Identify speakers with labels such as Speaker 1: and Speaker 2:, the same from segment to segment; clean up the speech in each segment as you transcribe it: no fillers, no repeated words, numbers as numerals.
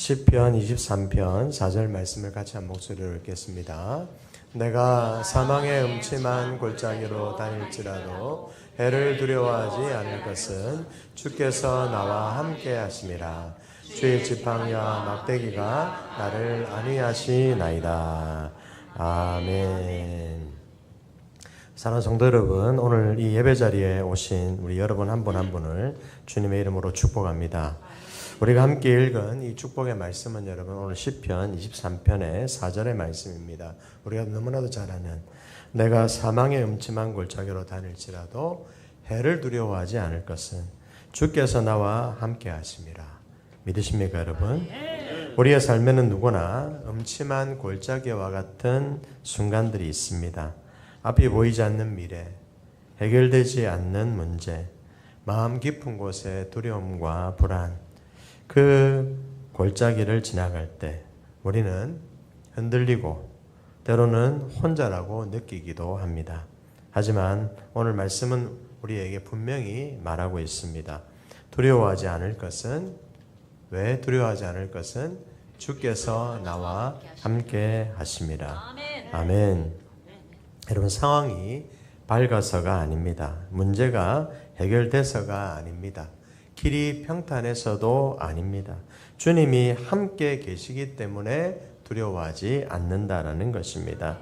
Speaker 1: 시편 23편 4절 말씀을 같이 한 목소리로 읽겠습니다. 내가 사망의 음침한 골짜기로 다닐지라도 해를 두려워하지 않을 것은 주께서 나와 함께 하심이라. 주의 지팡이와 막대기가 나를 안위하시나이다. 아멘. 사랑하는 성도 여러분, 오늘 이 예배 자리에 오신 우리 여러분 한 분 한 분을 주님의 이름으로 축복합니다. 우리가 함께 읽은 이 축복의 말씀은 여러분 오늘 시편 23편의 4절의 말씀입니다. 우리가 너무나도 잘 아는 내가 사망의 음침한 골짜기로 다닐지라도 해를 두려워하지 않을 것은 주께서 나와 함께 하심이라. 믿으십니까 여러분? 우리의 삶에는 누구나 음침한 골짜기와 같은 순간들이 있습니다. 앞이 보이지 않는 미래, 해결되지 않는 문제, 마음 깊은 곳에 두려움과 불안, 그 골짜기를 지나갈 때 우리는 흔들리고 때로는 혼자라고 느끼기도 합니다. 하지만 오늘 말씀은 우리에게 분명히 말하고 있습니다. 두려워하지 않을 것은, 왜 두려워하지 않을 것은 주께서 나와 함께 하심이라. 아멘. 여러분, 상황이 밝아서가 아닙니다. 문제가 해결돼서가 아닙니다. 길이 평탄해서도 아닙니다. 주님이 함께 계시기 때문에 두려워하지 않는다라는 것입니다.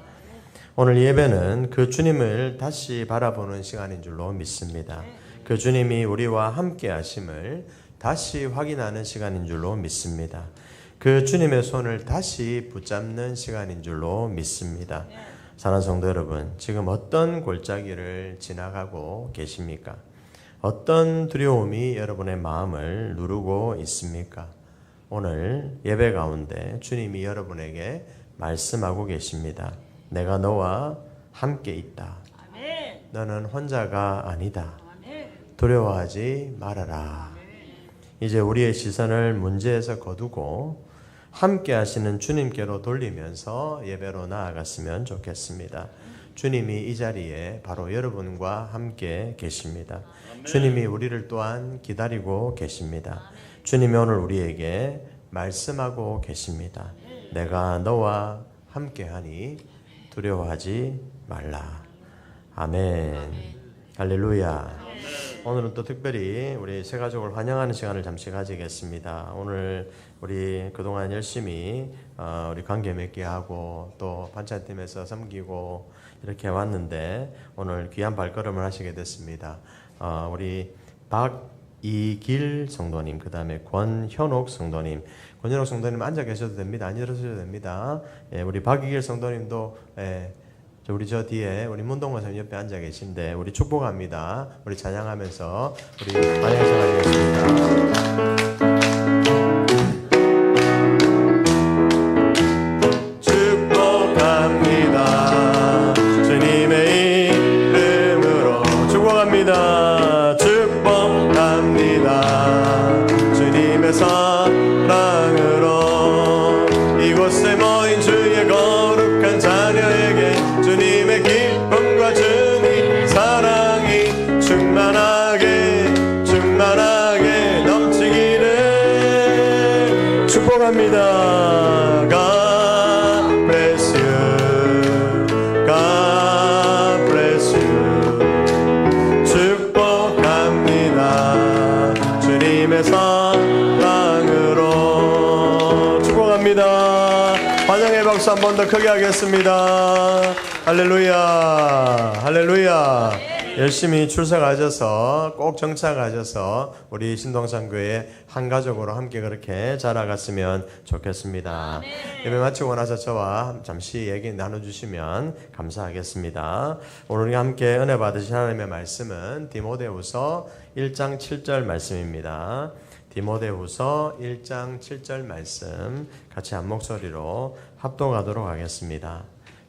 Speaker 1: 오늘 예배는 그 주님을 다시 바라보는 시간인 줄로 믿습니다. 그 주님이 우리와 함께 하심을 다시 확인하는 시간인 줄로 믿습니다. 그 주님의 손을 다시 붙잡는 시간인 줄로 믿습니다. 사랑하는 성도 여러분, 지금 어떤 골짜기를 지나가고 계십니까? 어떤 두려움이 여러분의 마음을 누르고 있습니까? 오늘 예배 가운데 주님이 여러분에게 말씀하고 계십니다. 내가 너와 함께 있다. 너는 혼자가 아니다. 두려워하지 말아라. 이제 우리의 시선을 문제에서 거두고 함께 하시는 주님께로 돌리면서 예배로 나아갔으면 좋겠습니다. 주님이 이 자리에 바로 여러분과 함께 계십니다. 주님이 우리를 또한 기다리고 계십니다. 주님이 오늘 우리에게 말씀하고 계십니다. 내가 너와 함께하니 두려워하지 말라. 아멘. 할렐루야. 오늘은 또 특별히 우리 새 가족을 환영하는 시간을 잠시 가지겠습니다. 오늘 우리 그동안 열심히 우리 관계 맺게 하고 또 반찬팀에서 섬기고 이렇게 왔는데 오늘 귀한 발걸음을 하시게 됐습니다. 우리 박이길 성도님, 그 다음에 권현옥 성도님, 권현옥 성도님 앉아 계셔도 됩니다. 안 일어서셔도 됩니다. 예, 우리 박이길 성도님도 우리 저 뒤에 우리 문동건 선생님 옆에 앉아 계신데 우리 축복합니다. 우리 찬양하면서 우리 찬양해서 가겠습니다. 축복합니다. 주님의 이름으로 축복합니다. 축복합니다. 주님의 사랑으로 이곳에 모인 주의 거룩한 자녀에게 주님의 기쁨과 주님 사랑이 충만하게 넘치기를 축복합니다. God bless you. God bless you. 축복합니다. 주님의 사랑으로 축복합니다. 환영의 박수 한 번 더 크게 하겠습니다. 할렐루야. 할렐루야. 열심히 출석하셔서 꼭 정착하셔서 우리 신동산교회 한 가족으로 함께 그렇게 자라갔으면 좋겠습니다. 예배 마치고 나서 저와 잠시 얘기 나눠주시면 감사하겠습니다. 오늘 우리 함께 은혜 받으신 하나님의 말씀은 디모데후서 1장 7절 말씀입니다. 디모데후서 1장 7절 말씀 같이 한 목소리로 합독하도록 하겠습니다.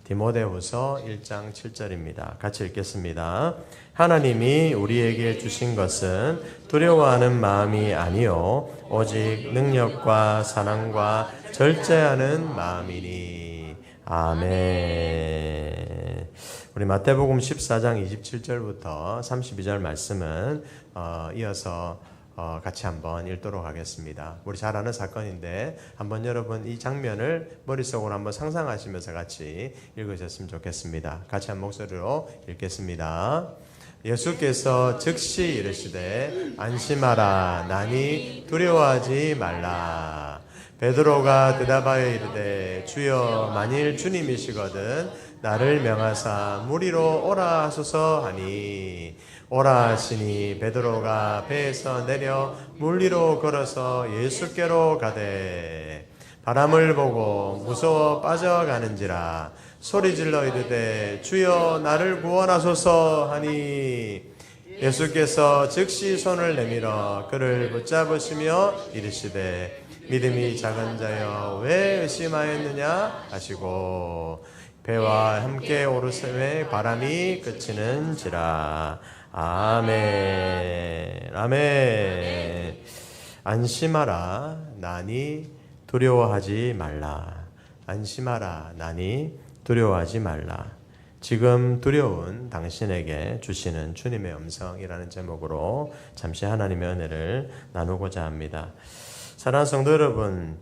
Speaker 1: 디모데후서 1장 7절입니다. 같이 읽겠습니다. 하나님이 우리에게 주신 것은 두려워하는 마음이 아니요 오직 능력과 사랑과 절제하는 마음이니. 아멘. 우리 마태복음 14장 27절부터 32절 말씀은 이어서 같이 한번 읽도록 하겠습니다. 우리 잘 아는 사건인데 한번 여러분 이 장면을 머릿속으로 한번 상상하시면서 같이 읽으셨으면 좋겠습니다. 같이 한 목소리로 읽겠습니다. 예수께서 즉시 이르시되 안심하라 나니 두려워하지 말라. 베드로가 대답하여 이르되 주여 만일 주님이시거든 나를 명하사 무리로 오라 하소서 하니 오라 하시니 베드로가 배에서 내려 물 위로 걸어서 예수께로 가되 바람을 보고 무서워 빠져가는지라 소리질러 이르되 주여 나를 구원하소서 하니 예수께서 즉시 손을 내밀어 그를 붙잡으시며 이르시되 믿음이 작은 자여 왜 의심하였느냐 하시고 배와 함께 오르심에 바람이 그치는지라. 아멘. 아멘. 안심하라 나니 두려워하지 말라. 안심하라 나니 두려워하지 말라. 지금 두려운 당신에게 주시는 주님의 음성이라는 제목으로 잠시 하나님의 은혜를 나누고자 합니다. 사랑하는 성도 여러분,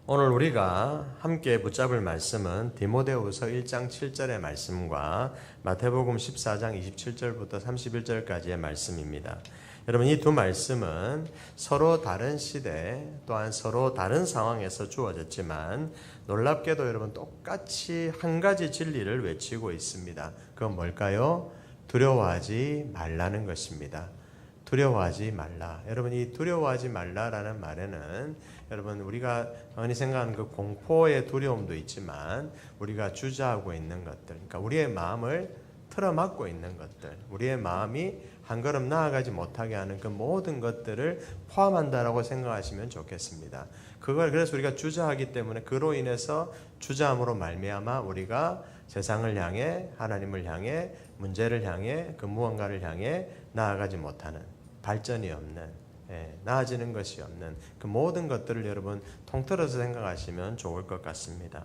Speaker 1: 오늘 우리가 함께 붙잡을 말씀은 디모데후서 1장 7절의 말씀과 마태복음 14장 27절부터 31절까지의 말씀입니다. 여러분 이 두 말씀은 서로 다른 시대 또한 서로 다른 상황에서 주어졌지만 놀랍게도 여러분 똑같이 한 가지 진리를 외치고 있습니다. 그건 뭘까요? 두려워하지 말라는 것입니다. 두려워하지 말라. 여러분 이 두려워하지 말라라는 말에는 여러분 우리가 흔히 생각하는 그 공포의 두려움도 있지만 우리가 주저하고 있는 것들, 그러니까 우리의 마음을 틀어막고 있는 것들, 우리의 마음이 한 걸음 나아가지 못하게 하는 그 모든 것들을 포함한다라고 생각하시면 좋겠습니다. 그래서 우리가 주저하기 때문에 그로 인해서 주저함으로 말미암아 우리가 세상을 향해 하나님을 향해 문제를 향해 그 무언가를 향해 나아가지 못하는 발전이 없는 나아지는 것이 없는 그 모든 것들을 여러분 통틀어서 생각하시면 좋을 것 같습니다.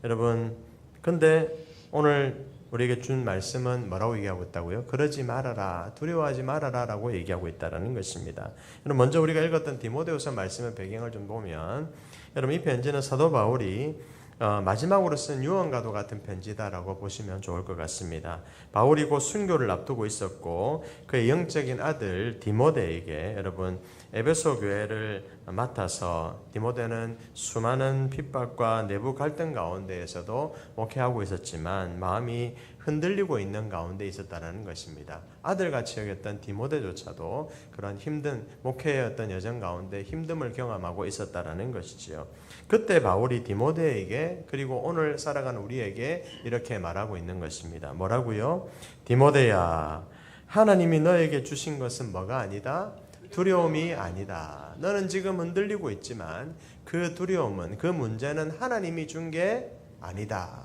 Speaker 1: 여러분 근데 오늘 우리에게 준 말씀은 뭐라고 얘기하고 있다고요? 그러지 말아라, 두려워하지 말아라 라고 얘기하고 있다는 것입니다. 여러분 먼저 우리가 읽었던 디모데후서 말씀의 배경을 좀 보면 여러분 이 편지는 사도 바울이 마지막으로 쓴 유언과도 같은 편지다라고 보시면 좋을 것 같습니다. 바울이 곧 순교를 앞두고 있었고 그의 영적인 아들 디모데에게 여러분 에베소 교회를 맡아서 디모데는 수많은 핍박과 내부 갈등 가운데에서도 목회하고 있었지만 마음이 흔들리고 있는 가운데 있었다는 것입니다. 아들같이 여겼던 디모데조차도 그런 힘든 목회의 어떤 여정 가운데 힘듦을 경험하고 있었다는 것이지요. 그때 바울이 디모데에게 그리고 오늘 살아가는 우리에게 이렇게 말하고 있는 것입니다. 뭐라고요? 디모데야, 하나님이 너에게 주신 것은 뭐가 아니다? 두려움이 아니다. 너는 지금 흔들리고 있지만 그 두려움은 그 문제는 하나님이 준 게 아니다.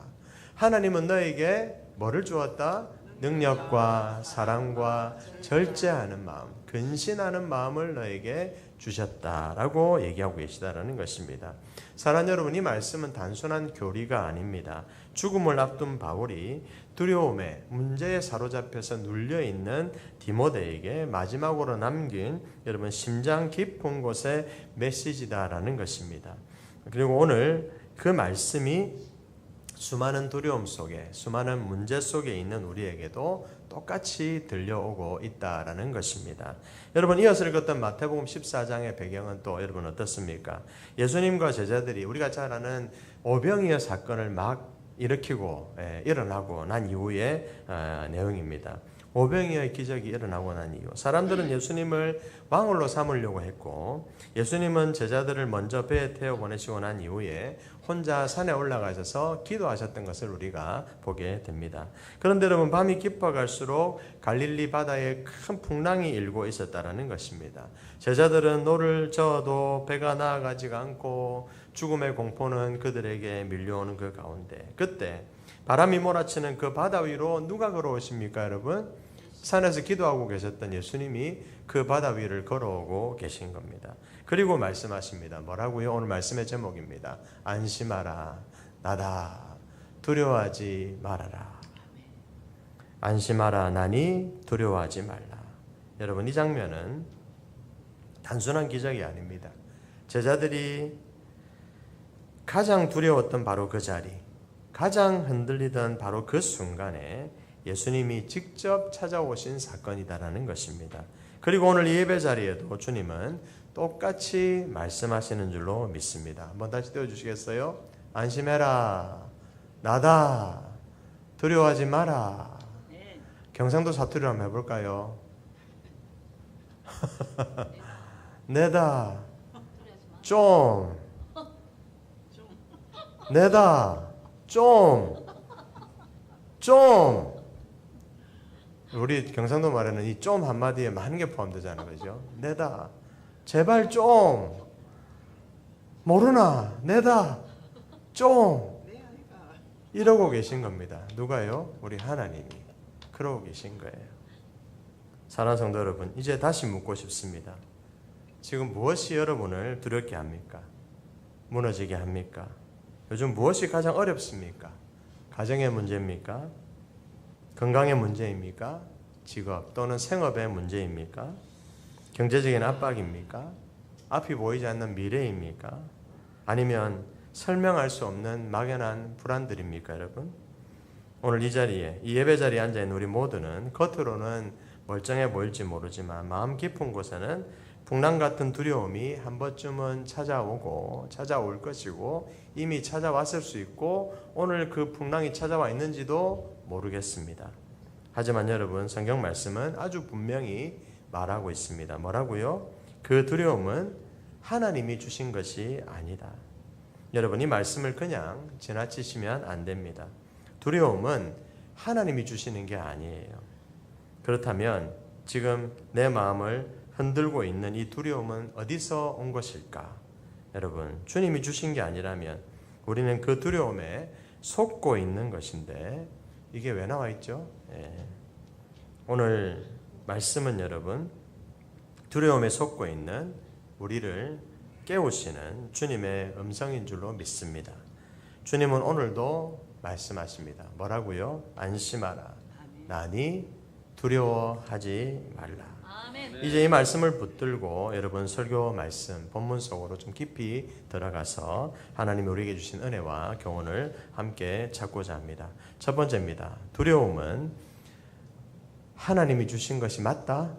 Speaker 1: 하나님은 너에게 뭐를 주었다? 능력과 사랑과 절제하는 마음, 근신하는 마음을 너에게 주셨다라고 얘기하고 계시다라는 것입니다. 사랑하는 여러분, 이 말씀은 단순한 교리가 아닙니다. 죽음을 앞둔 바울이 두려움에 문제에 사로잡혀서 눌려있는 디모데에게 마지막으로 남긴 여러분 심장 깊은 곳의 메시지다라는 것입니다. 그리고 오늘 그 말씀이 수많은 두려움 속에 수많은 문제 속에 있는 우리에게도 똑같이 들려오고 있다라는 것입니다. 여러분 이어서 읽었던 마태복음 14장의 배경은 또 여러분 어떻습니까? 예수님과 제자들이 우리가 잘 아는 오병이어 사건을 막 일으키고 일어나고 난 이후의 내용입니다. 오병이어의 기적이 일어나고 난 이후 사람들은 예수님을 왕으로 삼으려고 했고 예수님은 제자들을 먼저 배에 태워 보내시고 난 이후에 혼자 산에 올라가셔서 기도하셨던 것을 우리가 보게 됩니다. 그런데 여러분 밤이 깊어갈수록 갈릴리 바다에 큰 풍랑이 일고 있었다는 것입니다. 제자들은 노를 저어도 배가 나아가지가 않고 죽음의 공포는 그들에게 밀려오는 그 가운데 그때 바람이 몰아치는 그 바다 위로 누가 걸어오십니까 여러분? 산에서 기도하고 계셨던 예수님이 그 바다 위를 걸어오고 계신 겁니다. 그리고 말씀하십니다. 뭐라고요? 오늘 말씀의 제목입니다. 안심하라 나다 두려워하지 말아라. 안심하라 나니 두려워하지 말라. 여러분 이 장면은 단순한 기적이 아닙니다. 제자들이 가장 두려웠던 바로 그 자리, 가장 흔들리던 바로 그 순간에 예수님이 직접 찾아오신 사건이다라는 것입니다. 그리고 오늘 이 예배 자리에도 주님은 똑같이 말씀하시는 줄로 믿습니다. 한번 다시 띄워주시겠어요? 안심해라. 나다. 두려워하지 마라. 경상도 사투리로 한번 해볼까요? 내다. 좀. 내다. 좀. 우리 경상도 말에는 이 좀 한마디에 많은 게 포함되잖아요. 그죠? 내다. 제발 좀. 모르나? 내다. 좀. 이러고 계신 겁니다. 누가요? 우리 하나님이. 그러고 계신 거예요. 사랑하는 성도 여러분, 이제 다시 묻고 싶습니다. 지금 무엇이 여러분을 두렵게 합니까? 무너지게 합니까? 요즘 무엇이 가장 어렵습니까? 가정의 문제입니까? 건강의 문제입니까? 직업 또는 생업의 문제입니까? 경제적인 압박입니까? 앞이 보이지 않는 미래입니까? 아니면 설명할 수 없는 막연한 불안들입니까, 여러분? 오늘 이 자리에, 이 예배 자리에 앉아있는 우리 모두는 겉으로는 멀쩡해 보일지 모르지만 마음 깊은 곳에는 풍랑 같은 두려움이 한 번쯤은 찾아올 것이고 이미 찾아왔을 수 있고 오늘 그 풍랑이 찾아와 있는지도 모르겠습니다. 하지만 여러분, 성경 말씀은 아주 분명히 말하고 있습니다. 뭐라고요? 그 두려움은 하나님이 주신 것이 아니다. 여러분, 이 말씀을 그냥 지나치시면 안 됩니다. 두려움은 하나님이 주시는 게 아니에요. 그렇다면 지금 내 마음을 흔들고 있는 이 두려움은 어디서 온 것일까? 여러분, 주님이 주신 게 아니라면 우리는 그 두려움에 속고 있는 것인데 이게 왜 나와 있죠? 오늘 말씀은 여러분, 두려움에 속고 있는 우리를 깨우시는 주님의 음성인 줄로 믿습니다. 주님은 오늘도 말씀하십니다. 뭐라고요? 안심하라. 나니 두려워하지 말라. 이제 이 말씀을 붙들고 여러분 설교 말씀 본문 속으로 좀 깊이 들어가서 하나님이 우리에게 주신 은혜와 교훈을 함께 찾고자 합니다. 첫 번째입니다. 두려움은 하나님이 주신 것이 맞다?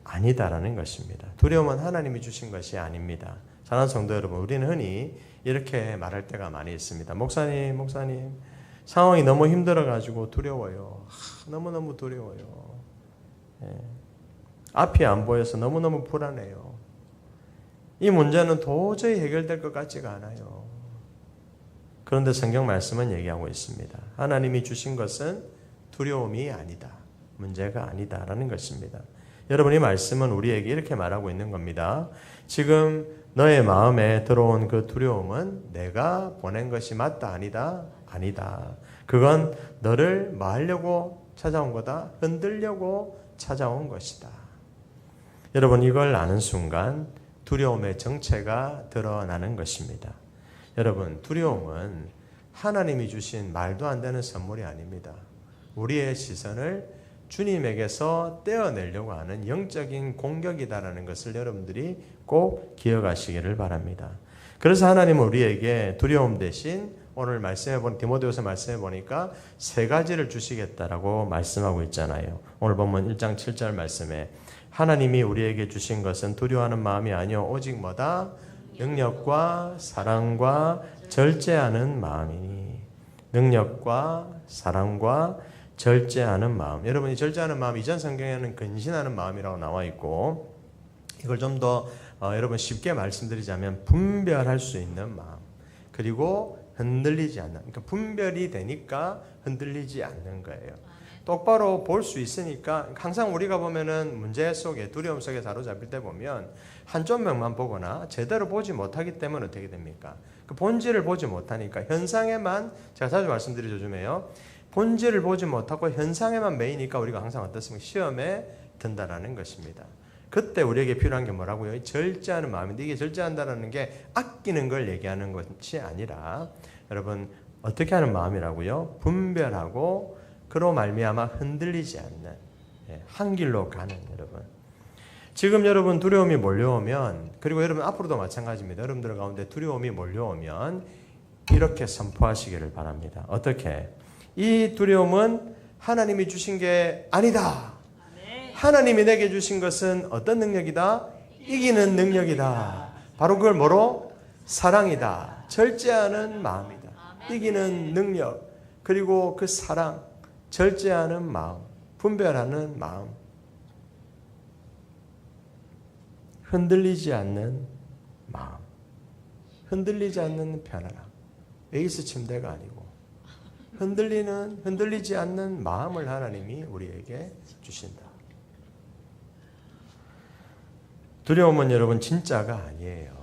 Speaker 1: 아니다라는 것입니다. 두려움은 하나님이 주신 것이 아닙니다. 사랑하는 성도 여러분, 우리는 흔히 이렇게 말할 때가 많이 있습니다. 목사님, 상황이 너무 힘들어가지고 두려워요. 너무너무 두려워요. 앞이 안 보여서 너무너무 불안해요. 이 문제는 도저히 해결될 것 같지가 않아요. 그런데 성경 말씀은 얘기하고 있습니다. 하나님이 주신 것은 두려움이 아니다. 문제가 아니다라는 것입니다. 여러분, 이 말씀은 우리에게 이렇게 말하고 있는 겁니다. 지금 너의 마음에 들어온 그 두려움은 내가 보낸 것이 맞다, 아니다? 아니다. 그건 너를 뭐 하려고 찾아온 거다? 흔들려고 찾아온 것이다. 여러분, 이걸 아는 순간 두려움의 정체가 드러나는 것입니다. 여러분, 두려움은 하나님이 주신 말도 안 되는 선물이 아닙니다. 우리의 시선을 주님에게서 떼어내려고 하는 영적인 공격이다라는 것을 여러분들이 꼭 기억하시기를 바랍니다. 그래서 하나님은 우리에게 두려움 대신 오늘 디모데후서 말씀해 보니까 세 가지를 주시겠다라고 말씀하고 있잖아요. 오늘 보면 1장 7절 말씀에 하나님이 우리에게 주신 것은 두려워하는 마음이 아니요 오직 뭐다? 능력과 사랑과 절제하는 마음이니. 능력과 사랑과 절제하는 마음. 여러분, 이 절제하는 마음, 이전 성경에는 근신하는 마음이라고 나와 있고, 이걸 좀 더 여러분 쉽게 말씀드리자면 분별할 수 있는 마음, 그리고 흔들리지 않는, 그러니까 분별이 되니까 흔들리지 않는 거예요. 똑바로 볼 수 있으니까. 항상 우리가 보면은 문제 속에, 두려움 속에 사로잡힐 때 보면 한쪽 면만 보거나 제대로 보지 못하기 때문에 어떻게 됩니까? 그 본질을 보지 못하니까 현상에만, 제가 자주 말씀드리죠, 요즘에요. 본질을 보지 못하고 현상에만 매이니까 우리가 항상 어떻습니까? 시험에 든다라는 것입니다. 그때 우리에게 필요한 게 뭐라고요? 절제하는 마음인데, 이게 절제한다는 게 아끼는 걸 얘기하는 것이 아니라 여러분 어떻게 하는 마음이라고요? 분별하고 그로 말미암아 흔들리지 않는, 한 길로 가는, 여러분 지금 여러분 두려움이 몰려오면, 그리고 여러분 앞으로도 마찬가지입니다. 여러분들 가운데 두려움이 몰려오면 이렇게 선포하시기를 바랍니다. 어떻게? 이 두려움은 하나님이 주신 게 아니다. 하나님이 내게 주신 것은 어떤 능력이다? 이기는 능력이다. 바로 그걸 뭐로? 사랑이다. 절제하는 마음이다. 이기는 능력, 그리고 그 사랑, 절제하는 마음, 분별하는 마음, 흔들리지 않는 마음, 흔들리지 않는 편안함. 에이스 침대가 아니고 흔들리지 않는 마음을 하나님이 우리에게 주신다. 두려움은 여러분 진짜가 아니에요.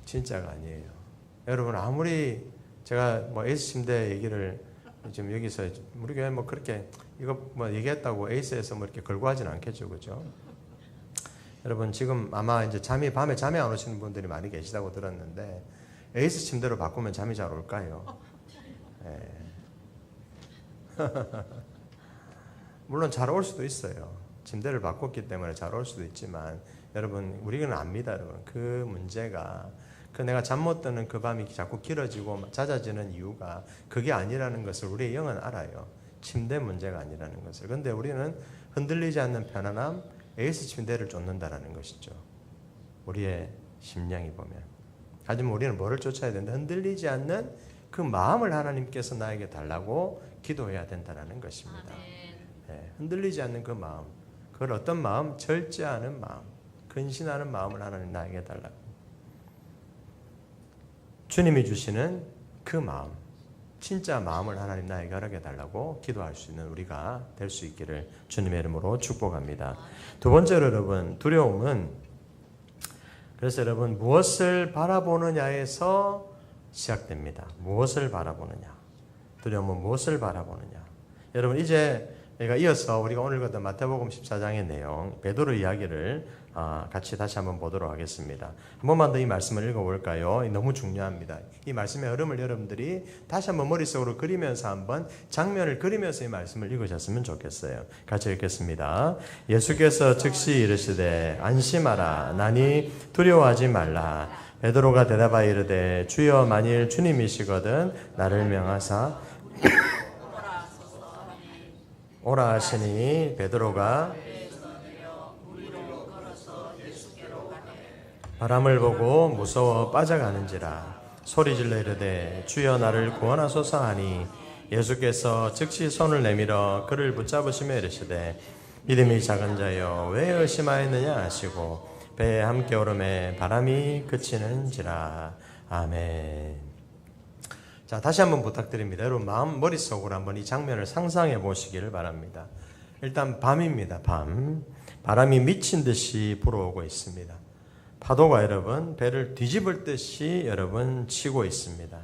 Speaker 1: 진짜가 아니에요. 여러분 아무리 제가 뭐 에이스 침대 얘기를 지금 여기서 우리 교회 뭐 그렇게 이거 뭐 얘기했다고 에이스에서 뭐 이렇게 걸고 하진 않겠죠, 그죠? 여러분 지금 아마 이제 밤에 잠이 안 오시는 분들이 많이 계시다고 들었는데 에이스 침대로 바꾸면 잠이 잘 올까요? 네. 물론 잘 올 수도 있어요. 침대를 바꿨기 때문에 잘 올 수도 있지만 여러분 우리는 압니다, 여러분. 그 문제가 내가 잠 못 드는 그 밤이 자꾸 길어지고 잦아지는 이유가 그게 아니라는 것을 우리의 영은 알아요. 침대 문제가 아니라는 것을. 그런데 우리는 흔들리지 않는 편안함, 에이스 침대를 쫓는다라는 것이죠. 우리의 심령이 보면. 하지만 우리는 뭐를 쫓아야 된다? 흔들리지 않는 그 마음을 하나님께서 나에게 달라고 기도해야 된다는 것입니다. 네, 흔들리지 않는 그 마음. 그걸 어떤 마음? 절제하는 마음, 근신하는 마음을 하나님 나에게 달라고. 주님이 주시는 그 마음, 진짜 마음을 하나님 나에게 허락해 달라고 기도할 수 있는 우리가 될 수 있기를 주님의 이름으로 축복합니다. 두 번째로 여러분, 두려움은 그래서 여러분 무엇을 바라보느냐에서 시작됩니다. 무엇을 바라보느냐. 두려움은 무엇을 바라보느냐. 여러분 이제 이어서 우리가 오늘 읽었던 마태복음 14장의 내용, 베드로 이야기를 같이 다시 한번 보도록 하겠습니다. 한 번만 더 이 말씀을 읽어볼까요? 너무 중요합니다. 이 말씀의 흐름을 여러분들이 다시 한번 머릿속으로 그리면서 한번 장면을 그리면서 이 말씀을 읽으셨으면 좋겠어요. 같이 읽겠습니다. 예수께서 즉시 이르시되 안심하라 나니 두려워하지 말라. 베드로가 대답하여 이르되 주여 만일 주님이시거든 나를 명하사 오라 하시니 베드로가 바람을 보고 무서워 빠져가는지라 소리질러 이르되 주여 나를 구원하소서 하니 예수께서 즉시 손을 내밀어 그를 붙잡으시며 이르시되 믿음이 작은 자여 왜 의심하였느냐 하시고 배에 함께 오르매 바람이 그치는지라. 아멘. 자, 다시 한번 부탁드립니다. 여러분 머릿속으로 한번 이 장면을 상상해 보시기를 바랍니다. 일단 밤입니다. 밤. 바람이 미친 듯이 불어오고 있습니다. 파도가 여러분 배를 뒤집을 듯이 여러분 치고 있습니다.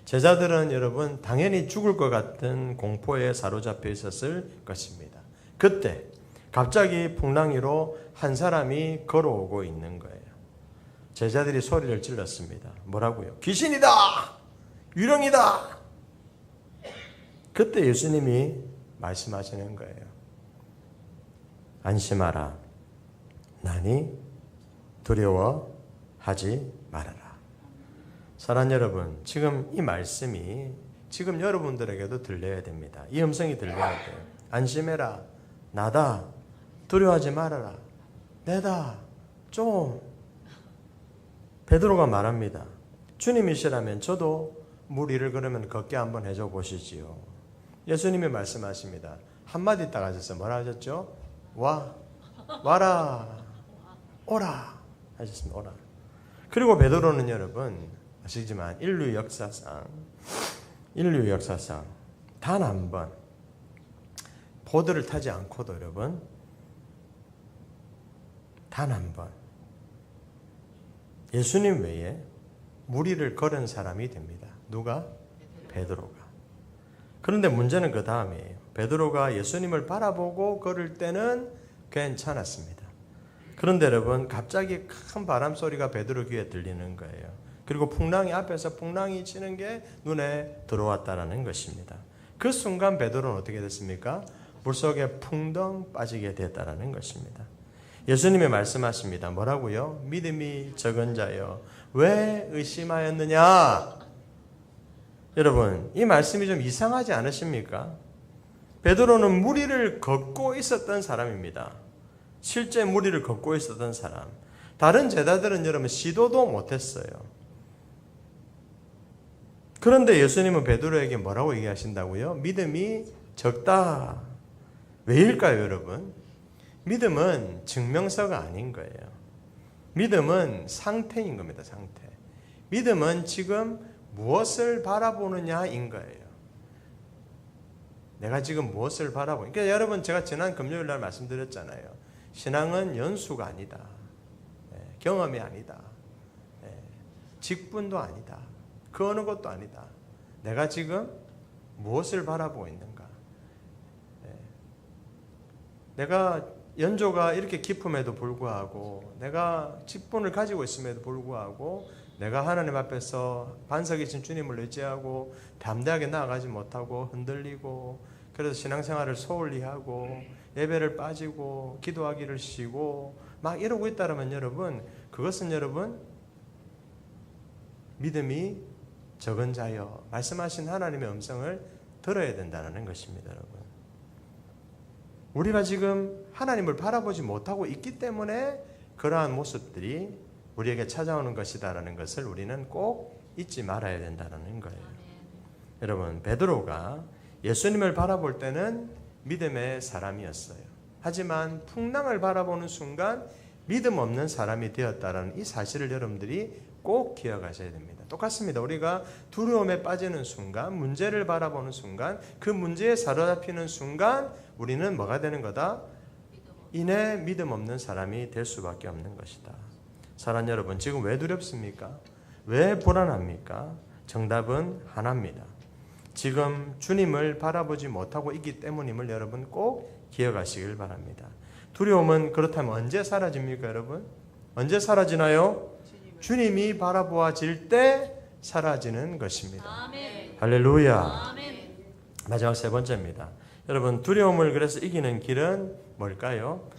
Speaker 1: 제자들은 여러분 당연히 죽을 것 같은 공포에 사로잡혀 있었을 것입니다. 그때 갑자기 풍랑이로 한 사람이 걸어오고 있는 거예요. 제자들이 소리를 질렀습니다. 뭐라고요? 귀신이다! 유령이다! 그때 예수님이 말씀하시는 거예요. 안심하라. 나니 두려워하지 말아라. 사랑하는 여러분, 지금 이 말씀이 지금 여러분들에게도 들려야 됩니다. 이 음성이 들려야 돼요. 안심해라. 나다. 두려워하지 말아라. 내다. 좀. 베드로가 말합니다. 주님이시라면 저도 물 위를 걸으면 걷게 한번 해줘 보시지요. 예수님이 말씀하십니다. 한마디 딱 하셨어요. 뭐라 하셨죠? 와라. 오라. 하셨습니다. 오라. 그리고 베드로는 여러분 아시지만 인류 역사상 단 한 번 보드를 타지 않고도 여러분 단 한 번 예수님 외에 물 위를 걸은 사람이 됩니다. 누가? 베드로가. 그런데 문제는 그 다음이에요. 베드로가 예수님을 바라보고 걸을 때는 괜찮았습니다. 그런데 여러분 갑자기 큰 바람 소리가 베드로 귀에 들리는 거예요. 그리고 풍랑이 앞에서 풍랑이 치는 게 눈에 들어왔다라는 것입니다. 그 순간 베드로는 어떻게 됐습니까? 물속에 풍덩 빠지게 됐다라는 것입니다. 예수님이 말씀하십니다. 뭐라고요? 믿음이 적은 자여 왜 의심하였느냐? 여러분, 이 말씀이 좀 이상하지 않으십니까? 베드로는 무리를 걷고 있었던 사람입니다. 실제 무리를 걷고 있었던 사람. 다른 제자들은 여러분 시도도 못했어요. 그런데 예수님은 베드로에게 뭐라고 얘기하신다고요? 믿음이 적다. 왜일까요, 여러분? 믿음은 증명서가 아닌 거예요. 믿음은 상태인 겁니다, 상태. 믿음은 지금 무엇을 바라보느냐인 거예요. 내가 지금 무엇을 바라보느냐. 그러니까 여러분, 제가 지난 금요일 날 말씀드렸잖아요. 신앙은 연수가 아니다. 경험이 아니다. 직분도 아니다. 그 어느 것도 아니다. 내가 지금 무엇을 바라보고 있는가. 내가 연조가 이렇게 깊음에도 불구하고, 내가 직분을 가지고 있음에도 불구하고, 내가 하나님 앞에서 반석이신 주님을 의지하고 담대하게 나아가지 못하고 흔들리고, 그래서 신앙생활을 소홀히 하고 예배를 빠지고 기도하기를 쉬고 막 이러고 있다면 여러분, 그것은 여러분 믿음이 적은 자여 말씀하신 하나님의 음성을 들어야 된다는 것입니다. 여러분, 우리가 지금 하나님을 바라보지 못하고 있기 때문에 그러한 모습들이 우리에게 찾아오는 것이다라는 것을 우리는 꼭 잊지 말아야 된다는 거예요. 여러분, 베드로가 예수님을 바라볼 때는 믿음의 사람이었어요. 하지만 풍랑을 바라보는 순간 믿음 없는 사람이 되었다는 이 사실을 여러분들이 꼭 기억하셔야 됩니다. 똑같습니다. 우리가 두려움에 빠지는 순간, 문제를 바라보는 순간, 그 문제에 사로잡히는 순간 우리는 뭐가 되는 거다? 이내 믿음 없는 사람이 될 수밖에 없는 것이다. 사랑하는 여러분, 지금 왜 두렵습니까? 왜 불안합니까? 정답은 하나입니다. 지금 주님을 바라보지 못하고 있기 때문임을 여러분 꼭 기억하시길 바랍니다. 두려움은 그렇다면 언제 사라집니까, 여러분? 언제 사라지나요? 주님이 바라보아질 때 사라지는 것입니다. 아멘. 할렐루야. 아멘. 마지막 세 번째입니다. 여러분, 두려움을 그래서 이기는 길은 뭘까요?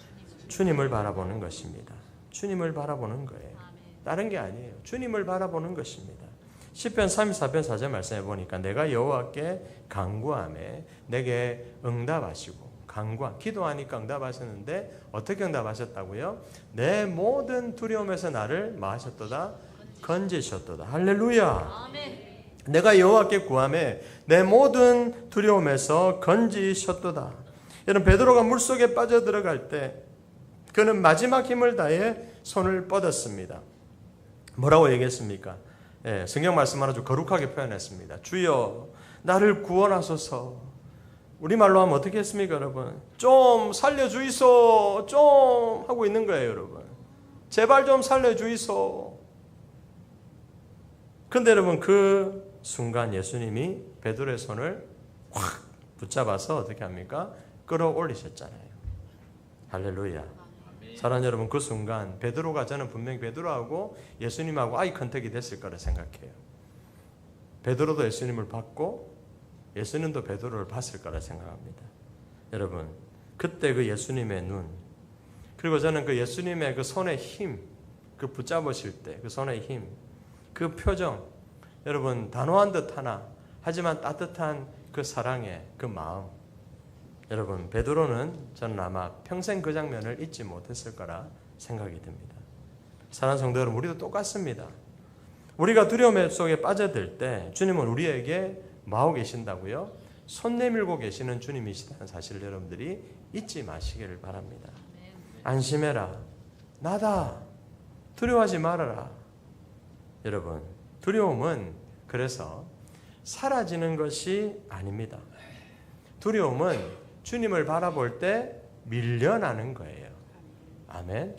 Speaker 1: 주님을 바라보는 것입니다. 주님을 바라보는 거예요. 다른 게 아니에요. 주님을 바라보는 것입니다. 시편 34편 4절 말씀해 보니까 내가 여호와께 간구하매 내게 응답하시고, 기도하니까 응답하셨는데 어떻게 응답하셨다고요? 내 모든 두려움에서 나를 마하셨도다, 건지셨도다. 할렐루야. 아멘. 내가 여호와께 구하매 내 모든 두려움에서 건지셨도다. 여러분, 베드로가 물속에 빠져들어갈 때 그는 마지막 힘을 다해 손을 뻗었습니다. 뭐라고 얘기했습니까? 성경 말씀 하나 좀 거룩하게 표현했습니다. 주여 나를 구원하소서. 우리말로 하면 어떻게 했습니까, 여러분? 좀 살려주이소. 좀 하고 있는 거예요, 여러분. 제발 좀 살려주이소. 그런데 여러분, 그 순간 예수님이 베드로의 손을 확 붙잡아서 어떻게 합니까? 끌어올리셨잖아요. 할렐루야. 사랑하는 여러분, 그 순간 베드로가, 저는 분명히 베드로하고 예수님하고 아이 컨택이 됐을 거라 생각해요. 베드로도 예수님을 봤고 예수님도 베드로를 봤을 거라 생각합니다. 여러분, 그때 그 예수님의 눈, 그리고 저는 그 예수님의 그 손의 힘, 그 붙잡으실 때 그 손의 힘, 그 표정, 여러분 단호한 듯 하나 하지만 따뜻한 그 사랑의 그 마음, 여러분 베드로는 저는 아마 평생 그 장면을 잊지 못했을 거라 생각이 듭니다. 사랑하는 성도 여러분, 우리도 똑같습니다. 우리가 두려움 속에 빠져들 때 주님은 우리에게 뭐하고 계신다고요? 손 내밀고 계시는 주님이시다는 사실을 여러분들이 잊지 마시기를 바랍니다. 안심해라. 나다. 두려워하지 말아라. 여러분, 두려움은 그래서 사라지는 것이 아닙니다. 두려움은 주님을 바라볼 때 밀려나는 거예요. 아멘.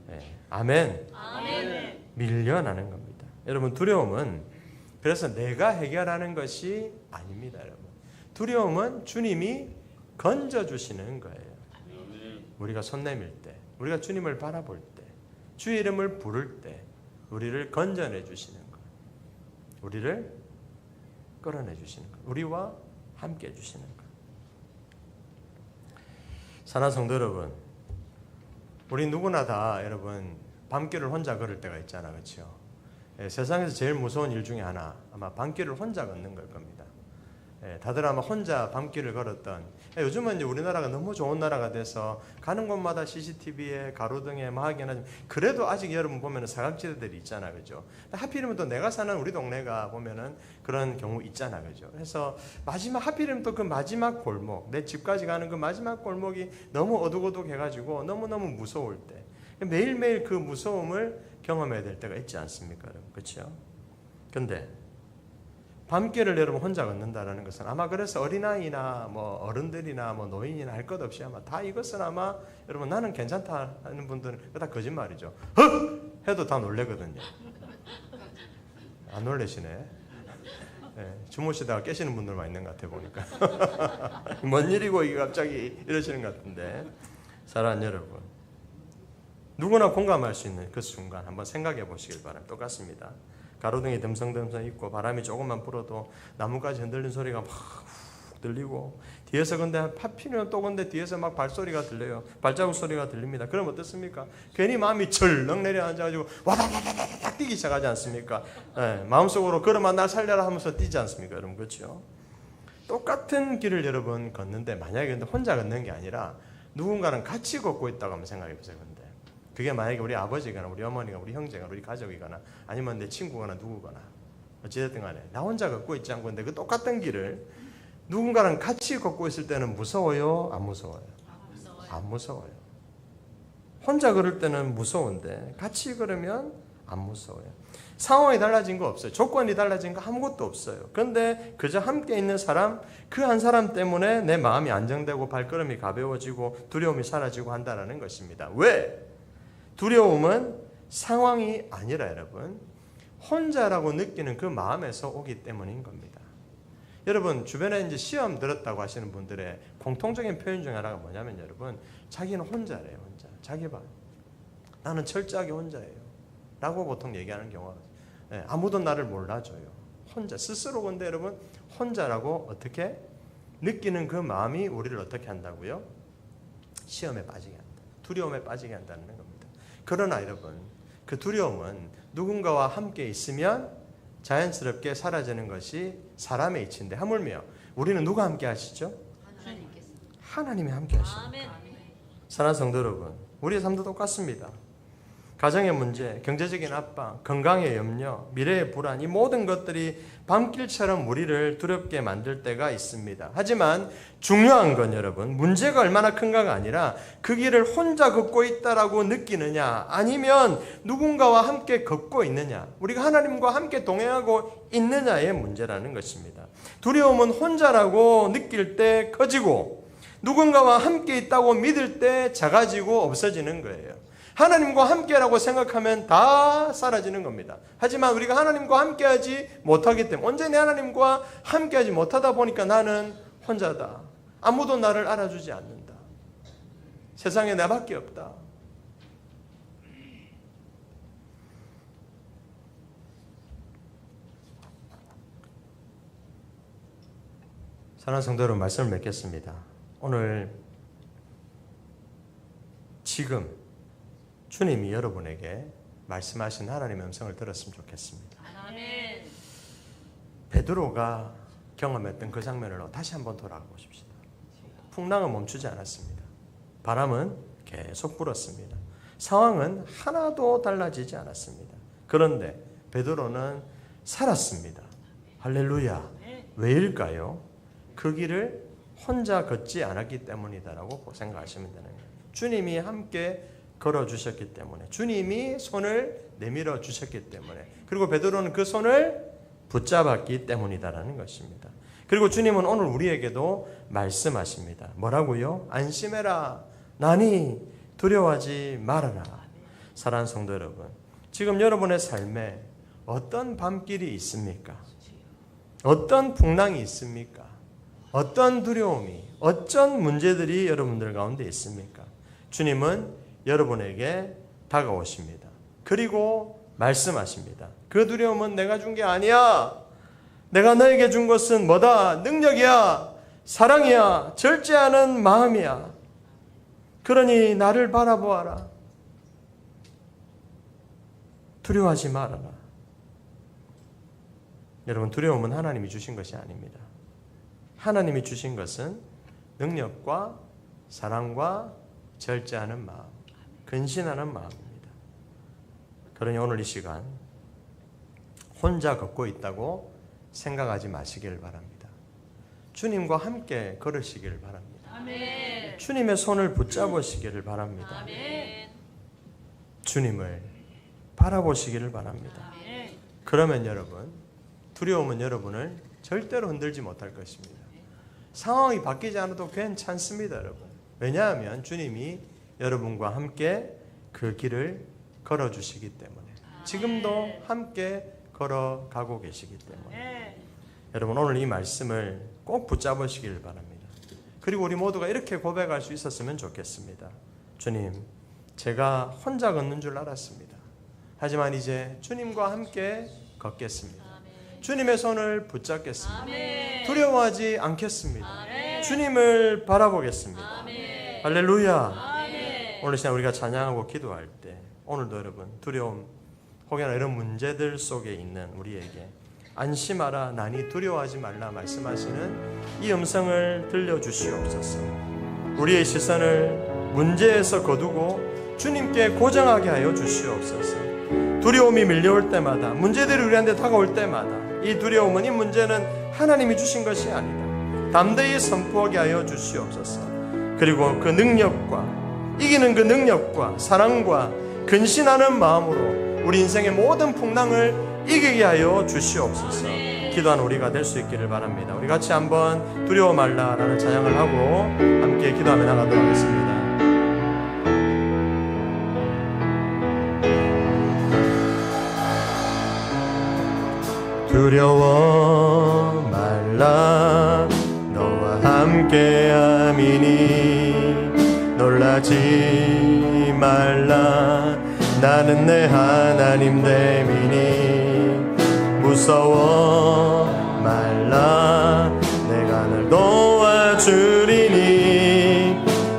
Speaker 1: 네. 아멘. 아멘. 밀려나는 겁니다. 여러분, 두려움은 그래서 내가 해결하는 것이 아닙니다, 여러분. 두려움은 주님이 건져주시는 거예요. 우리가 손 내밀 때, 우리가 주님을 바라볼 때, 주의 이름을 부를 때 우리를 건져내 주시는 것, 우리를 끌어내 주시는 것, 우리와 함께 해주시는 것. 사랑하는 성도 여러분, 우리 누구나 다 여러분 밤길을 혼자 걸을 때가 있잖아, 그렇죠? 세상에서 제일 무서운 일 중에 하나 아마 밤길을 혼자 걷는 걸 겁니다. 다들 아마 혼자 밤길을 걸었던, 요즘은 이제 우리나라가 너무 좋은 나라가 돼서 가는 곳마다 CCTV에 가로등에 막 하긴 하지만 그래도 아직 여러분 보면은 사각지대들이 있잖아, 그죠? 하필이면 또 내가 사는 우리 동네가 보면은 그런 경우 있잖아, 그죠? 그래서 하필이면 또 그 마지막 골목, 내 집까지 가는 그 마지막 골목이 너무 어둑어둑해가지고 너무너무 무서울 때 매일매일 그 무서움을 경험해야 될 때가 있지 않습니까, 여러분? 그렇죠? 근데 밤길을 여러분 혼자 걷는다라는 것은 아마 그래서 어린아이나 뭐 어른들이나 뭐 노인이나 할 것 없이 아마 다 이것은 아마 여러분 나는 괜찮다 하는 분들은 다 거짓말이죠. 헉! 해도 다 놀래거든요. 안 놀래시네. 주무시다가 깨시는 분들만 있는 것 같아 보니까. 뭔 일이고 이게 갑자기 이러시는 것 같은데. 사랑하는 여러분, 누구나 공감할 수 있는 그 순간 한번 생각해 보시길 바랍니다. 똑같습니다. 가로등이 듬성듬성 있고 바람이 조금만 불어도 나뭇가지 흔들리는 소리가 막 훅 들리고 뒤에서 근데 하필이면 또 근데 뒤에서 막 발소리가 들려요. 발자국 소리가 들립니다. 그럼 어떻습니까? 괜히 마음이 철렁 내려앉아가지고 와다다다닥 뛰기 시작하지 않습니까? 마음속으로 걸어만 날 살려라 하면서 뛰지 않습니까? 여러분, 그렇죠? 똑같은 길을 여러분 걷는데 만약에 근데 혼자 걷는 게 아니라 누군가는 같이 걷고 있다고 한번 생각해 보세요. 근데 그게 만약에 우리 아버지거나 우리 어머니가 우리 형제가 우리 가족이거나 아니면 내 친구거나 누구거나 어찌됐든 간에 나 혼자 걷고 있지 않고 근데 그 똑같은 길을 누군가랑 같이 걷고 있을 때는 무서워요? 안 무서워요? 안 무서워요. 혼자 걸을 때는 무서운데 같이 걸으면 안 무서워요. 상황이 달라진 거 없어요. 조건이 달라진 거 아무것도 없어요. 그런데 그저 함께 있는 사람, 그 한 사람 때문에 내 마음이 안정되고 발걸음이 가벼워지고 두려움이 사라지고 한다는 것입니다. 왜? 두려움은 상황이 아니라 여러분 혼자라고 느끼는 그 마음에서 오기 때문인 겁니다. 여러분 주변에 이제 시험 들었다고 하시는 분들의 공통적인 표현 중에 하나가 뭐냐면 여러분 자기는 혼자래요. 혼자. 자기 봐. 나는 철저하게 혼자예요. 라고 보통 얘기하는 경우가 아무도 나를 몰라줘요. 혼자 스스로. 근데 여러분 혼자라고 어떻게 느끼는 그 마음이 우리를 어떻게 한다고요? 시험에 빠지게 한다. 두려움에 빠지게 한다는 겁니다. 그러나 여러분 그 두려움은 누군가와 함께 있으면 자연스럽게 사라지는 것이 사람의 이치인데 하물며 우리는 누가 함께 하시죠? 하나님이 함께 하십니다. 사랑하는 성도 여러분, 우리의 삶도 똑같습니다. 가정의 문제, 경제적인 압박, 건강의 염려, 미래의 불안, 이 모든 것들이 밤길처럼 우리를 두렵게 만들 때가 있습니다. 하지만 중요한 건 여러분, 문제가 얼마나 큰가가 아니라 그 길을 혼자 걷고 있다라고 느끼느냐, 아니면 누군가와 함께 걷고 있느냐, 우리가 하나님과 함께 동행하고 있느냐의 문제라는 것입니다. 두려움은 혼자라고 느낄 때 커지고 누군가와 함께 있다고 믿을 때 작아지고 없어지는 거예요. 하나님과 함께라고 생각하면 다 사라지는 겁니다. 하지만 우리가 하나님과 함께하지 못하기 때문에 온전히 하나님과 함께하지 못하다 보니까 나는 혼자다. 아무도 나를 알아주지 않는다. 세상에 나밖에 없다. 사랑하는 성도 여러분, 말씀을 맺겠습니다. 오늘 지금 주님이 여러분에게 말씀하신 하나님의 음성을 들었으면 좋겠습니다. 아멘. 베드로가 경험했던 그 장면으로 다시 한번 돌아가 보십시다. 풍랑은 멈추지 않았습니다. 바람은 계속 불었습니다. 상황은 하나도 달라지지 않았습니다. 그런데 베드로는 살았습니다. 할렐루야. 왜일까요? 그 길을 혼자 걷지 않았기 때문이다라고 생각하시면 되는 거예요. 주님이 함께 걸어주셨기 때문에, 주님이 손을 내밀어 주셨기 때문에, 그리고 베드로는 그 손을 붙잡았기 때문이다라는 것입니다. 그리고 주님은 오늘 우리에게도 말씀하십니다. 뭐라고요? 안심해라. 나니 두려워하지 말아라. 사랑하는 성도 여러분, 지금 여러분의 삶에 어떤 밤길이 있습니까? 어떤 풍랑이 있습니까? 어떤 두려움이, 어떤 문제들이 여러분들 가운데 있습니까? 주님은 여러분에게 다가오십니다. 그리고 말씀하십니다. 그 두려움은 내가 준 게 아니야. 내가 너에게 준 것은 뭐다? 능력이야. 사랑이야. 절제하는 마음이야. 그러니 나를 바라보아라. 두려워하지 말아라. 여러분, 두려움은 하나님이 주신 것이 아닙니다. 하나님이 주신 것은 능력과 사랑과 절제하는 마음, 근신하는 마음입니다. 그러니 오늘 이 시간 혼자 걷고 있다고 생각하지 마시길 바랍니다. 주님과 함께 걸으시기를 바랍니다.
Speaker 2: 아멘.
Speaker 1: 주님의 손을 붙잡으시기를 바랍니다.
Speaker 2: 아멘.
Speaker 1: 주님을 바라보시기를 바랍니다.
Speaker 2: 아멘.
Speaker 1: 그러면 여러분, 두려움은 여러분을 절대로 흔들지 못할 것입니다. 상황이 바뀌지 않아도 괜찮습니다, 여러분. 왜냐하면 주님이 여러분과 함께 그 길을 걸어주시기 때문에, 지금도 함께 걸어가고 계시기 때문에 여러분, 오늘 이 말씀을 꼭 붙잡으시길 바랍니다. 그리고 우리 모두가 이렇게 고백할 수 있었으면 좋겠습니다. 주님, 제가 혼자 걷는 줄 알았습니다. 하지만 이제 주님과 함께 걷겠습니다. 주님의 손을 붙잡겠습니다.
Speaker 2: 아멘.
Speaker 1: 두려워하지 않겠습니다.
Speaker 2: 아멘.
Speaker 1: 주님을 바라보겠습니다.
Speaker 2: 아멘.
Speaker 1: 할렐루야.
Speaker 2: 아멘.
Speaker 1: 오늘 시간 우리가 찬양하고 기도할 때, 오늘도 여러분 두려움 혹여나 이런 문제들 속에 있는 우리에게 안심하라, 나니 두려워하지 말라 말씀하시는 이 음성을 들려주시옵소서. 우리의 시선을 문제에서 거두고 주님께 고정하게 하여 주시옵소서. 두려움이 밀려올 때마다, 문제들이 우리한테 다가올 때마다 이 두려움은, 이 문제는 하나님이 주신 것이 아니다, 담대히 선포하게 하여 주시옵소서. 그리고 그 능력과, 이기는 그 능력과 사랑과 근신하는 마음으로 우리 인생의 모든 풍랑을 이기게 하여 주시옵소서. 기도하는 우리가 될 수 있기를 바랍니다. 우리 같이 한번 두려워 말라라는 찬양을 하고 함께 기도하며 나가도록 하겠습니다. 두려워 말라, 너와 함께함이니 놀라지 말라, 나는 내 하나님 됨이니 무서워 말라, 내가 널 도와주리니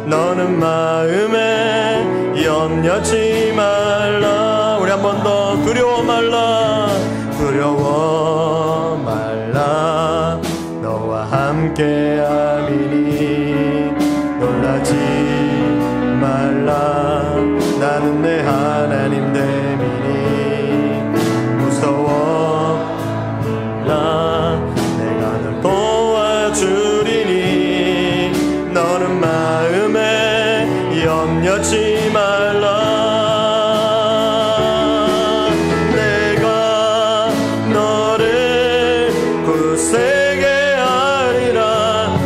Speaker 1: 너는 마음에 염려치 말라. 우리 한 번 더 두려워 말라, 두려워 말라, 너와 함께함이니 놀라지 말라, 나는 내 하나님 됨이니 무서워 말라, 내가 널 도와주리니 너는 마음에 염려치 말라.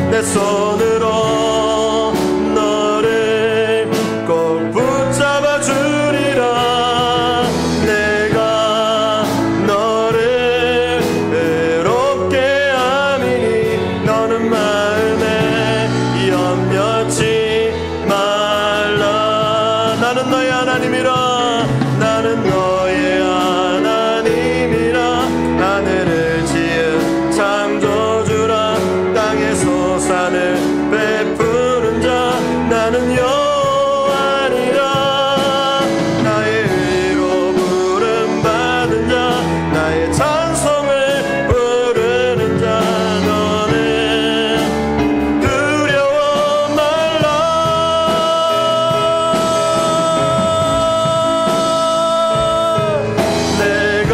Speaker 1: 내 손으로 너를 꼭 붙잡아 주리라. 내가 너를 외롭게 함이니 너는 마음에 염려치 말라. 나는 너의 하나님이라, 나는 너의 하나님이라, 하늘을 지은 창조주라, 땅에서 산을 베푸는 자, 나는 여호와니라. 나의 의로 부름받은 자, 나의 찬송을 부르는 자, 너는 두려워 말라. 내가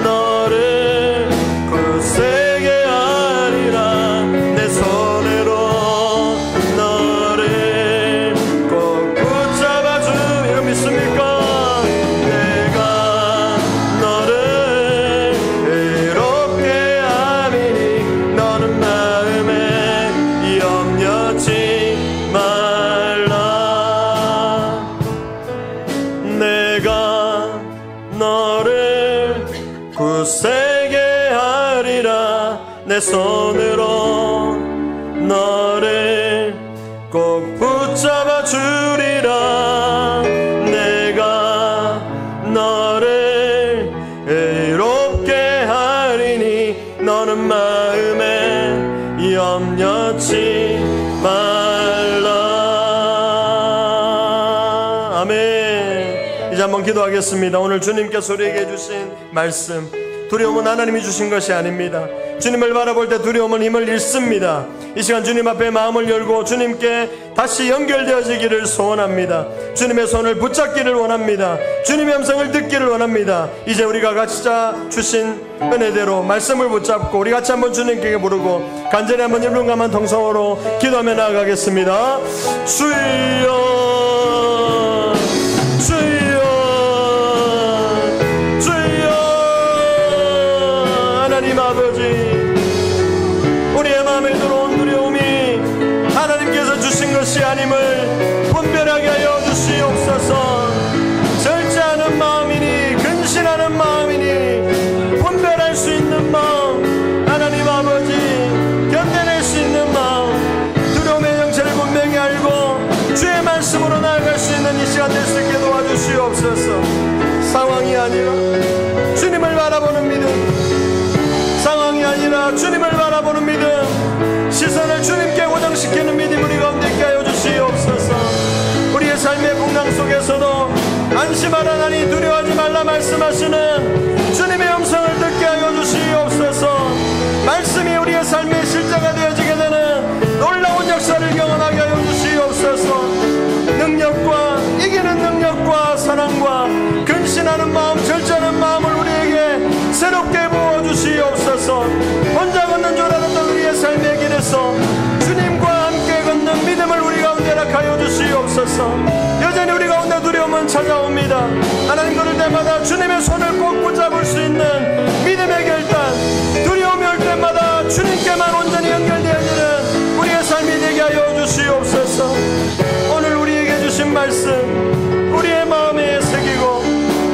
Speaker 1: 너를 굳세게 하리라. 내 손으로 너를 꼭 붙잡아 주며 믿습니까? 내가 너를 외롭게 함이니 너는 마음에 염려치 말라. 내가 너를 굳세게 하리라. 내 손으로 너를 꼭 붙잡아 주리라. 내가 너를 외롭게 하리니 너는 마음에 염려치 말라. 아멘. 이제 한번 기도하겠습니다. 오늘 주님께서 우리에게 주신 말씀, 두려움은 하나님이 주신 것이 아닙니다. 주님을 바라볼 때 두려움은 힘을 잃습니다. 이 시간 주님 앞에 마음을 열고 주님께 다시 연결되어지기를 소원합니다. 주님의 손을 붙잡기를 원합니다. 주님의 음성을 듣기를 원합니다. 이제 우리가 각자 주신 은혜대로 말씀을 붙잡고 우리 같이 한번 주님께 부르고 간절히 한번 1분간만 통성으로 기도하며 나아가겠습니다. 주여, 주여, 주여. 하나님 아버지, 우리의 마음에 들어온 두려움이 하나님께서 주신 것이 아님을 분별하게 하여 주시옵소서. 절제하는 마음이니 근신하는 마음이니 분별할 수 있는 마음, 하나님 아버지 견뎌낼 수 있는 마음, 두려움의 정체를 분명히 알고 주의 말씀으로 나아갈 수 있는 이 시간 될 수 있게 도와주시옵소서. 상황이 아니라 주님을 바라보는 믿음, 상황이 아니라 주님을 바라보는 믿음, 시선을 주님께 고정시키는 믿음 우리 가운데 있게 하여 주시옵소서. 우리의 삶의 풍랑 속에서도 안심하라나니 두려워하지 말라 말씀하시는 주님의 음성을 듣게 하여 주시옵소서. 말씀이 우리의 삶의 실제가 되어지게 되는 놀라운 역사를 경험하게 하여 주시옵소서. 능력과 이기는 능력과 사랑과 근신하는 마음, 절제하는 마음을 우리에게 새롭게 부어주시옵소서. 혼자 걷는 줄 알았던 우리의 삶의 길에서 주님과 함께 걷는 믿음을 우리 가운데 허락하여 주시옵소서. 여전히 우리 가운데 두려움은 찾아옵니다. 하나님 그럴 때마다 주님의 손을 꼭 붙잡을 수 있는 믿음의 결단, 두려움이 올 때마다 주님께만 온전히 연결되어지는 우리의 삶이 되게 하여 주시옵소서. 오늘 우리에게 주신 말씀 우리의 마음에 새기고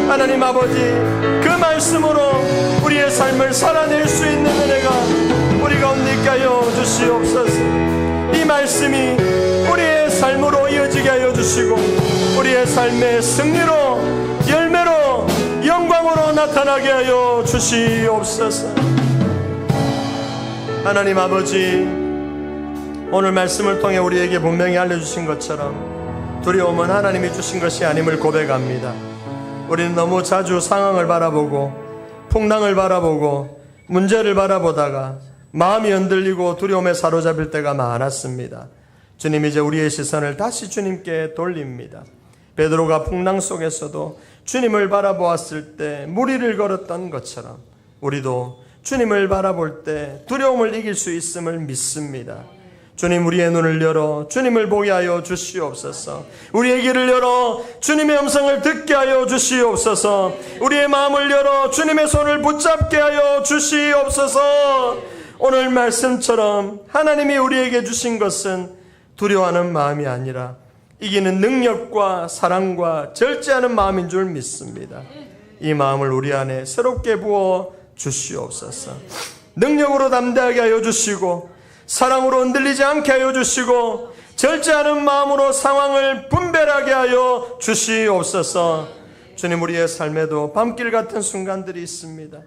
Speaker 1: 하나님 아버지 그 말씀으로 우리의 삶을 살아낼 수 있는 은혜가 우리 가운데 있게 하여 주시옵소서. 이 말씀이 우리의 삶으로 이어지게 하여 주시고 우리의 삶의 승리로 열매로 영광으로 나타나게 하여 주시옵소서. 하나님 아버지, 오늘 말씀을 통해 우리에게 분명히 알려주신 것처럼 두려움은 하나님이 주신 것이 아님을 고백합니다. 우리는 너무 자주 상황을 바라보고 풍랑을 바라보고 문제를 바라보다가 마음이 흔들리고 두려움에 사로잡힐 때가 많았습니다. 주님, 이제 우리의 시선을 다시 주님께 돌립니다. 베드로가 풍랑 속에서도 주님을 바라보았을 때 무리를 걸었던 것처럼 우리도 주님을 바라볼 때 두려움을 이길 수 있음을 믿습니다. 주님, 우리의 눈을 열어 주님을 보게 하여 주시옵소서. 우리의 귀를 열어 주님의 음성을 듣게 하여 주시옵소서. 우리의 마음을 열어 주님의 손을 붙잡게 하여 주시옵소서. 오늘 말씀처럼 하나님이 우리에게 주신 것은 두려워하는 마음이 아니라 이기는 능력과 사랑과 절제하는 마음인 줄 믿습니다. 이 마음을 우리 안에 새롭게 부어 주시옵소서. 능력으로 담대하게 하여 주시고 사랑으로 흔들리지 않게 하여 주시고 절제하는 마음으로 상황을 분별하게 하여 주시옵소서. 주님, 우리의 삶에도 밤길 같은 순간들이 있습니다.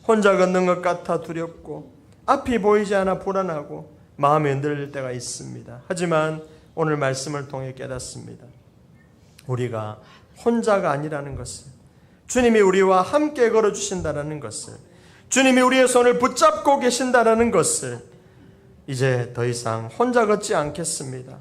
Speaker 1: 혼자 걷는 것 같아 두렵고 앞이 보이지 않아 불안하고 마음이 흔들릴 때가 있습니다. 하지만 오늘 말씀을 통해 깨닫습니다. 우리가 혼자가 아니라는 것을, 주님이 우리와 함께 걸어주신다는 것을, 주님이 우리의 손을 붙잡고 계신다는 것을, 이제 더 이상 혼자 걷지 않겠습니다.